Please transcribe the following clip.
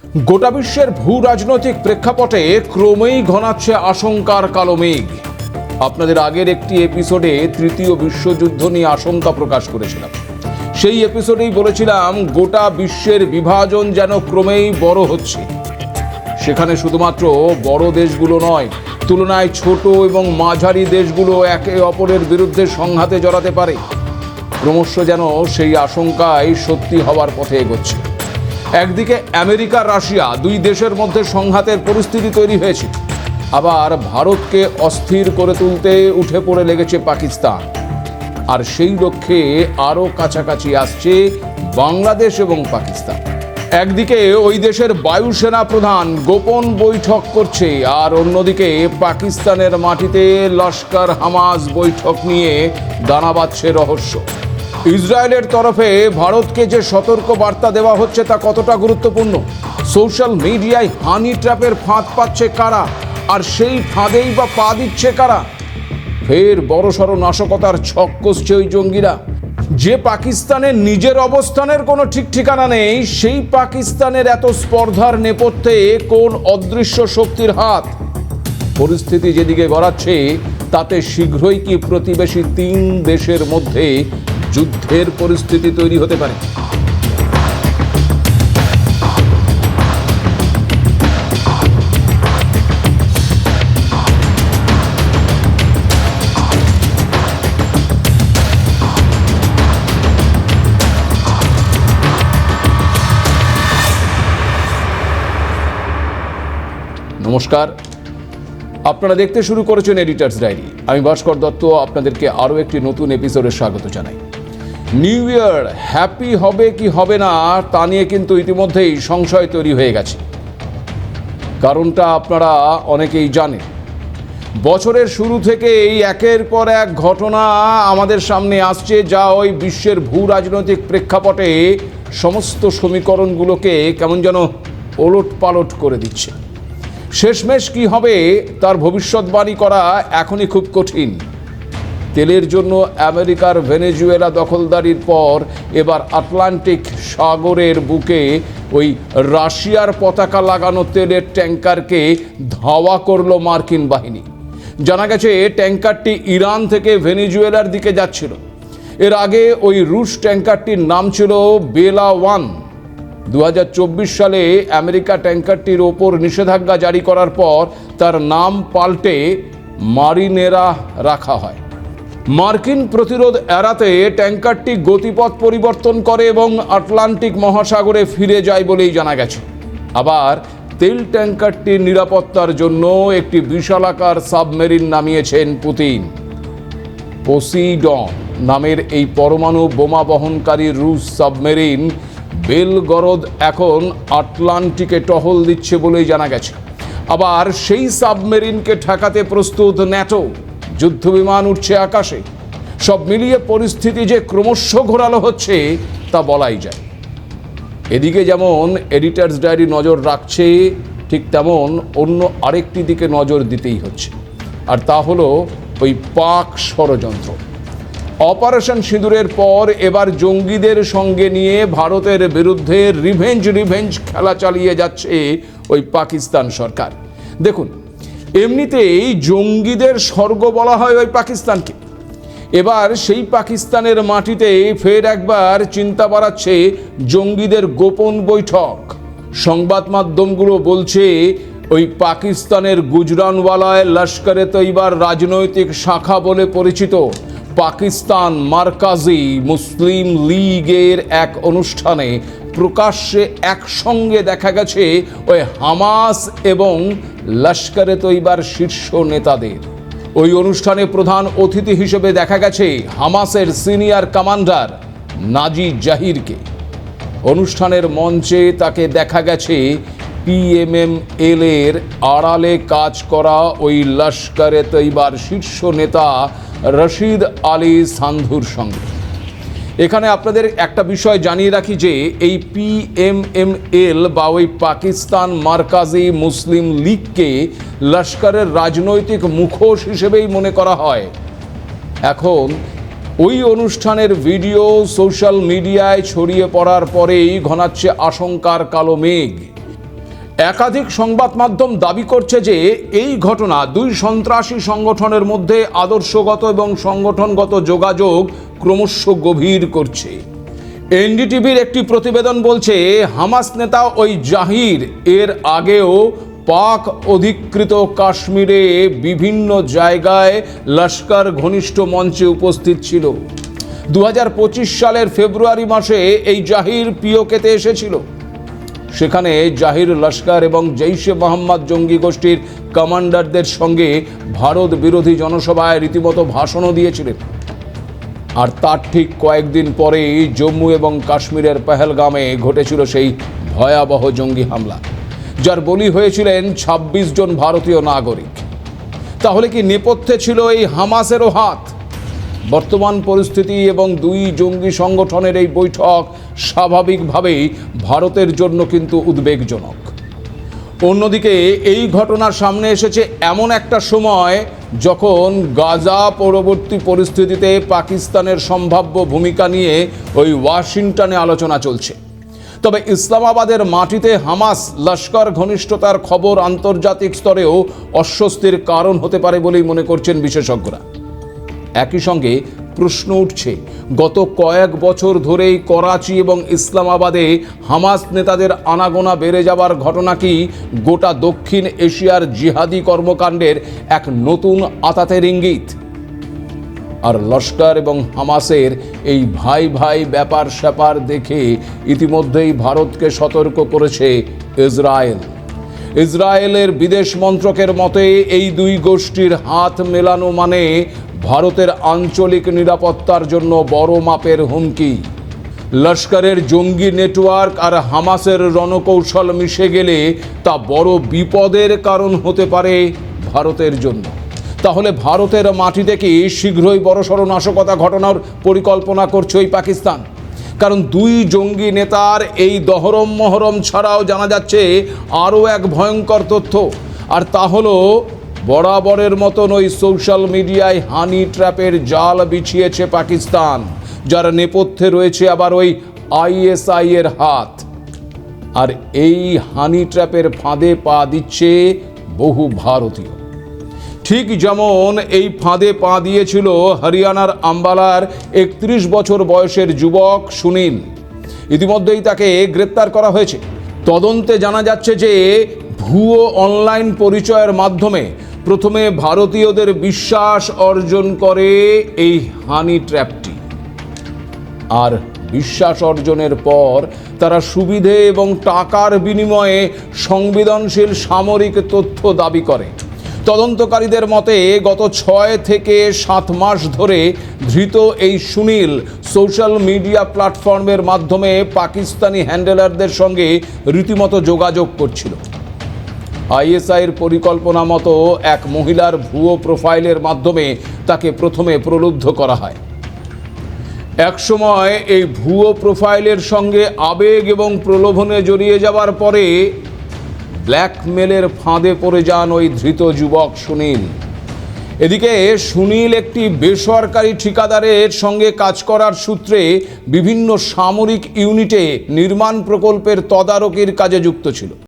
গোটা বিশ্বের ভূ রাজনৈতিক প্রেক্ষাপটে ক্রমেই ঘনাচ্ছে আশঙ্কার কালো মেঘ। আপনাদের আগের একটি এপিসোডে তৃতীয় বিশ্বযুদ্ধ নিয়ে আশঙ্কা প্রকাশ করেছিলাম। সেই এপিসোডেই বলেছিলাম গোটা বিশ্বের বিভাজন যেন ক্রমেই বড় হচ্ছে। সেখানে শুধুমাত্র বড় দেশগুলো নয়, তুলনায় ছোট এবং মাঝারি দেশগুলো একে অপরের বিরুদ্ধে সংঘাতে জড়াতে পারে। ক্রমশ যেন সেই আশঙ্কাই সত্যি হওয়ার পথে এগোচ্ছে। একদিকে আমেরিকা রাশিয়া দুই দেশের মধ্যে সংঘাতের পরিস্থিতি তৈরি হয়েছে, আবার ভারতকে অস্থির করে তুলতে উঠে পড়ে লেগেছে পাকিস্তান। আর সেই লক্ষ্যে আরও কাছাকাছি আসছে বাংলাদেশ এবং পাকিস্তান। একদিকে ওই দেশের বায়ুসেনা প্রধান গোপন বৈঠক করছে, আর অন্যদিকে পাকিস্তানের মাটিতে লস্কর হামাস বৈঠক নিয়ে দানা বাঁধছে রহস্য। ইসরায়েলের তরফে ভারতকে যে সতর্ক বার্তা দেওয়া হচ্ছে তা কতটা গুরুত্বপূর্ণ? সোশ্যাল মিডিয়ায় হানি ট্র্যাপের ফাঁদ পাচ্ছে কারা, আর সেই ফাঁদেই বা পা দিচ্ছে কারা? ফের বড়সড় নাশকতার ছক কষছে ওই জঙ্গিরা। যে পাকিস্তানের নিজের অবস্থানের কোনো ঠিক ঠিকানা নেই, সেই পাকিস্তানের এত স্পর্ধার নেপথ্যে কোন অদৃশ্য শক্তির হাত? পরিস্থিতি যেদিকে গড়াচ্ছে তাতে শীঘ্রই কি প্রতিবেশী তিন দেশের মধ্যে যুদ্ধের পরিস্থিতি তৈরি হতে পারে? নমস্কার, আপনারা দেখতে শুরু করেছেন এডিটার্স ডায়েরি। আমি ভাস্কর দত্ত আপনাদেরকে আরও একটি নতুন এপিসোডে স্বাগত জানাই। নিউ ইয়ার হ্যাপি হবে কি হবে না তা নিয়ে কিন্তু ইতিমধ্যেই সংশয় তৈরি হয়ে গেছে। কারণটা আপনারা অনেকেই জানেন। বছরের শুরু থেকেই একের পর এক ঘটনা আমাদের সামনে আসছে, যা ওই বিশ্বের ভূ রাজনৈতিক প্রেক্ষাপটে সমস্ত সমীকরণগুলোকে কেমন যেন ওলট পালট করে দিচ্ছে। শেষমেশ কি হবে তার ভবিষ্যৎবাণী করা এখনই খুব কঠিন। তেলের জন্য আমেরিকার ভেনেজুয়েলা দখলদারির পর এবার আটলান্টিক সাগরের বুকে ওই রাশিয়ার পতাকা লাগানো তেলের ট্যাঙ্কারকে ধাওয়া করলো মার্কিন বাহিনী। জানা গেছে ট্যাঙ্কারটি ইরান থেকে ভেনেজুয়েলার দিকে যাচ্ছিল। এর আগে ওই রুশ ট্যাঙ্কারটির নাম ছিল বেলা 1। 2024 সালে আমেরিকা ট্যাঙ্কারটির ওপর নিষেধাজ্ঞা জারি করার পর তার নাম পাল্টে মারিনেরা রাখা হয়। মার্কিন প্রতিরোধ এড়াতে ট্যাঙ্কারটি গতিপথ পরিবর্তন করে এবং আটলান্টিক মহাসাগরে ফিরে যায় বলেই জানা গেছে। আবার তেল ট্যাঙ্কারটির নিরাপত্তার জন্য একটি বিশালাকার সাবমেরিন নামিয়েছেন পুতিন। পোসিডন নামের এই পরমাণু বোমা বহনকারী রুশ সাবমেরিন বেলগরদ এখন আটলান্টিকে টহল দিচ্ছে বলেই জানা গেছে। আবার সেই সাবমেরিনকে ঠেকাতে প্রস্তুত ন্যাটো, যুদ্ধবিমান উঠছে আকাশে। সব মিলিয়ে পরিস্থিতি যে ক্রমশ ঘোরালো হচ্ছে তা বলাই যায়। এদিকে যেমন এডিটার্স ডায়েরি নজর রাখছে, ঠিক তেমন অন্য আরেকটি দিকে নজর দিতেই হচ্ছে, আর তা হলো ওই পাক ষড়যন্ত্র। অপারেশন সিঁদুরের পর এবার জঙ্গিদের সঙ্গে নিয়ে ভারতের বিরুদ্ধে রিভেঞ্জ খেলা চালিয়ে যাচ্ছে ওই পাকিস্তান সরকার। দেখুন, এমনিতেই জঙ্গিদের স্বর্গ বলা হয় ওই পাকিস্তানকে। এবার সেই পাকিস্তানের মাটিতে ফের একবার চিন্তা বাড়াচ্ছে জঙ্গিদের গোপন বৈঠক। সংবাদ মাধ্যমগুলো বলছে ওই পাকিস্তানের গুজরানওয়ালায় লস্করে তৈবার রাজনৈতিক শাখা বলে পরিচিত পাকিস্তান মার্কাজি মুসলিম লীগের এক অনুষ্ঠানে প্রকাশ্যে একসঙ্গে দেখা গেছে ওই হামাস এবং লস্করে তৈবার শীর্ষ নেতাদের। ওই অনুষ্ঠানে প্রধান অতিথি হিসেবে দেখা গেছে হামাসের সিনিয়র কমান্ডার নাজি জাহিরকে। অনুষ্ঠানের মঞ্চে তাকে দেখা গেছে PMML এর আড়ালে কাজ করা ওই লস্করে তৈবার শীর্ষ নেতা রশিদ আলী সান্ধুর সঙ্গে। এখানে আপনাদের একটা বিষয় জানিয়ে রাখি যে এই PMML বা ওই পাকিস্তান মার্কাজি মুসলিম লীগকে লস্করের রাজনৈতিক মুখোশ হিসেবেই মনে করা হয়। এখন ওই অনুষ্ঠানের ভিডিও সোশ্যাল মিডিয়ায় ছড়িয়ে পড়ার পরেই ঘনাচ্ছে আশঙ্কার কালো মেঘ। একাধিক সংবাদ মাধ্যম দাবি করছে যে এই ঘটনা দুই সন্ত্রাসী সংগঠনের মধ্যে আদর্শগত এবং সংগঠনগত যোগাযোগ ক্রমশ গভীর করছে। এনডিটিভির একটি প্রতিবেদন বলছে, হামাস নেতা ওই জাহির এর আগেও পাক অধিকৃত কাশ্মীরে বিভিন্ন জায়গায় লস্কর ঘনিষ্ঠ মঞ্চে উপস্থিত ছিল। 2025 সালের ফেব্রুয়ারি মাসে এই জাহির পিওকেতে এসেছিল। সেখানে জাহির লস্কর এবং জৈশে মোহাম্মদ জঙ্গি গোষ্ঠীর কমান্ডারদের সঙ্গে ভারত বিরোধী জনসভায় রীতিমতো ভাষণও দিয়েছিলেন। আর তার ঠিক কয়েকদিন পরেই জম্মু এবং কাশ্মীরের পেহেলগামে ঘটেছিল সেই ভয়াবহ জঙ্গি হামলা, যার বলি হয়েছিলেন 26 জন ভারতীয় নাগরিক। তাহলে কি নেপথ্যে ছিল এই হামাসেরও হাত? বর্তমান পরিস্থিতি এবং দুই জঙ্গি সংগঠনের এই বৈঠক স্বাভাবিকভাবেই ভারতের জন্য কিন্তু উদ্বেগজনক। অন্যদিকে এই ঘটনা সামনে এসেছে এমন একটা সময় যখন গাজা পরবর্তী পরিস্থিতিতে পাকিস্তানের সম্ভাব্য ভূমিকা নিয়ে ওই ওয়াশিংটনে আলোচনা চলছে। তবে ইসলামাবাদের মাটিতে হামাস লস্কর ঘনিষ্ঠতার খবর আন্তর্জাতিক স্তরেও অস্বস্তির কারণ হতে পারে বলেই মনে করছেন বিশেষজ্ঞরা। একই সঙ্গে প্রশ্ন উঠছে, গত কয়েক বছর ধরেই করাচি এবং ইসলামাবাদে হামাস নেতাদের আনাগোনা বেড়ে যাওয়ার ঘটনা কি গোটা দক্ষিণ এশিয়ার জিহাদি কর্মকাণ্ডের এক নতুন আঁতাতের ইঙ্গিত? আর লস্কর এবং হামাসের এই ভাই ভাই ব্যাপার স্যাপার দেখে ইতিমধ্যেই ভারতকে সতর্ক করেছে ইসরায়েল। ইসরায়েলের বিদেশ মন্ত্রকের মতে এই দুই গোষ্ঠীর হাত মেলানো মানে ভারতের আঞ্চলিক নিরাপত্তার জন্য বড় মাপের হুমকি। লস্করের জঙ্গি নেটওয়ার্ক আর হামাসের রণকৌশল মিশে গেলে তা বড় বিপদের কারণ হতে পারে ভারতের জন্য। তাহলে ভারতের মাটিতে কি শীঘ্রই বড়সড় নাশকতা ঘটনার পরিকল্পনা করছে ওই পাকিস্তান? কারণ দুই জঙ্গি নেতার এই দহরম মহরম ছাড়াও জানা যাচ্ছে আরও এক ভয়ঙ্কর তথ্য, আর তা হলো বরাবরের মতন ওই সোশ্যাল মিডিয়ায় হানি ট্র্যাপের জাল বিছিয়েছে পাকিস্তান, যার নেপথ্যে রয়েছে আবার ওই আইএসআই এর হাত। আর এই হানি ট্র্যাপের ফাঁদে পা দিচ্ছে বহু ভারতীয়। ঠিক যেমন এই ফাঁদে পা দিয়েছিল হরিয়ানার আম্বালার 31 বছর বয়সের যুবক সুনীল। ইতিমধ্যেই তাকে গ্রেপ্তার করা হয়েছে। তদন্তে জানা যাচ্ছে যে ভুয়ো অনলাইন পরিচয়ের মাধ্যমে প্রথমে ভারতীয়দের বিশ্বাস অর্জন করে এই হানি ট্র্যাপটি, আর বিশ্বাস অর্জনের পর তারা সুবিধে এবং টাকার বিনিময়ে সংবেদনশীল সামরিক তথ্য দাবি করে। তদন্তকারীদের মতে গত 6 থেকে 7 মাস ধরে ধৃত এই সুনীল সোশ্যাল মিডিয়া প্ল্যাটফর্মের মাধ্যমে পাকিস্তানি হ্যান্ডেলারদের সঙ্গে রীতিমতো যোগাযোগ করছিল। আইএসআইয়ের পরিকল্পনা মতো এক মহিলার ভুয়ো প্রোফাইলের মাধ্যমে তাকে প্রথমে প্রলুব্ধ করা হয়। একসময় এই ভুয়ো প্রোফাইলের সঙ্গে আবেগ এবং প্রলোভনে জড়িয়ে যাওয়ার পরে ব্ল্যাকমেলের ফাঁদে পড়ে যান ওই ধৃত যুবক সুনীল। এদিকে সুনীল একটি বেসরকারি ঠিকাদারের সঙ্গে কাজ করার সূত্রে বিভিন্ন সামরিক ইউনিটে নির্মাণ প্রকল্পের তদারকির কাজে যুক্ত ছিল।